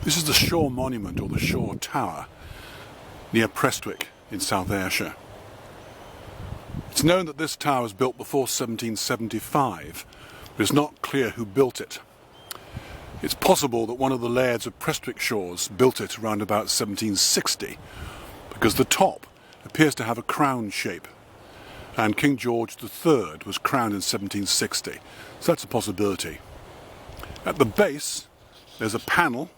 This is the Shore Monument, or the Shore Tower, near Prestwick in South Ayrshire. It's known that this tower was built before 1775, but it's not clear who built it. It's possible that one of the lairds of Prestwick Shores built it around about 1760, because the top appears to have a crown shape, and King George III was crowned in 1760, so that's a possibility. At the base there's a panel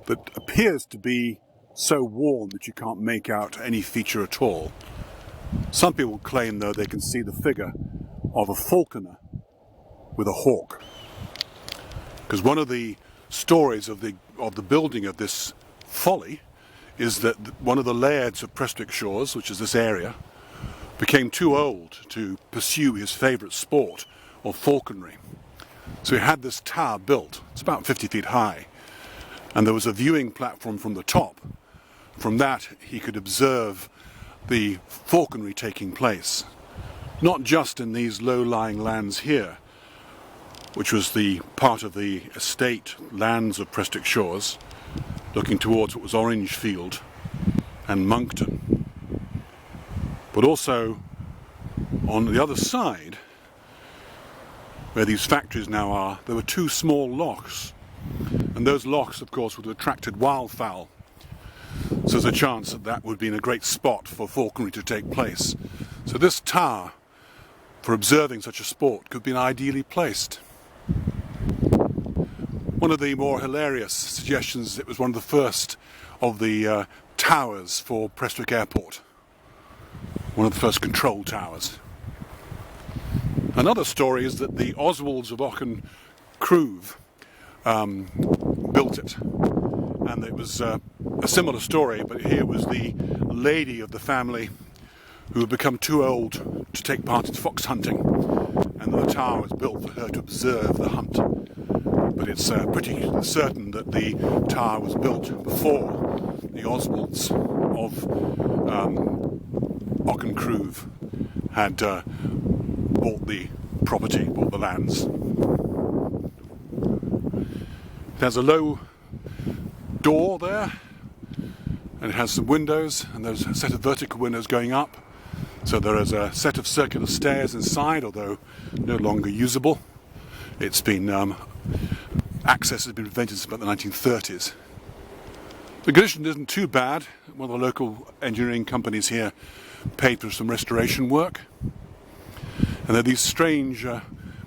that appears to be so worn that you can't make out any feature at all. Some people claim, though, they can see the figure of a falconer with a hawk, because one of the stories of the building of this folly is that one of the lairds of Prestwick Shores, which is this area, became too old to pursue his favourite sport of falconry. So he had this tower built. It's about 50 feet high, and there was a viewing platform from the top. From that he could observe the falconry taking place, not just in these low-lying lands here, which was the part of the estate lands of Prestwick Shores, looking towards what was Orangefield and Monkton, but also on the other side, where these factories now are, there were two small lochs, and those lochs, of course, would have attracted wildfowl. So there's a chance that that would have been a great spot for falconry to take place. So this tower, for observing such a sport, could have been ideally placed. One of the more hilarious suggestions is it was one of the first of the towers for Prestwick Airport. One of the first control towers. Another story is that the Oswalds of Auchencruve built it, and it was a similar story, but here was the lady of the family who had become too old to take part in fox hunting, and the tower was built for her to observe the hunt. But it's pretty certain that the tower was built before the Oswalds of Auchencruve had bought the property, bought the lands. There's a low door there, and it has some windows, and there's a set of vertical windows going up. So there is a set of circular stairs inside, although no longer usable. It's been access has been prevented since about the 1930s. The condition isn't too bad. One of the local engineering companies here paid for some restoration work. And there are these strange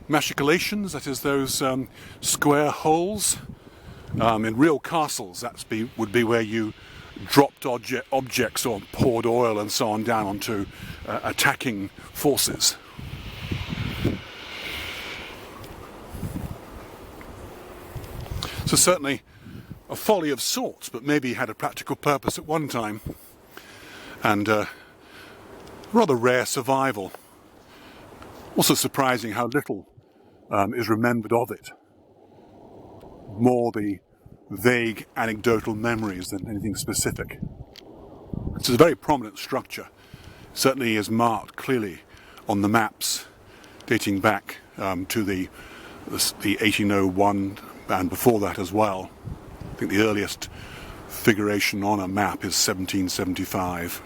machicolations, that is, those square holes. In real castles, would be where you dropped objects or poured oil and so on down onto attacking forces. So certainly a folly of sorts, but maybe had a practical purpose at one time, and rather rare survival. Also surprising how little is remembered of it. More the vague anecdotal memories than anything specific. It's a very prominent structure. Certainly is marked clearly on the maps dating back to the 1801 and before that as well. I think the earliest figuration on a map is 1775.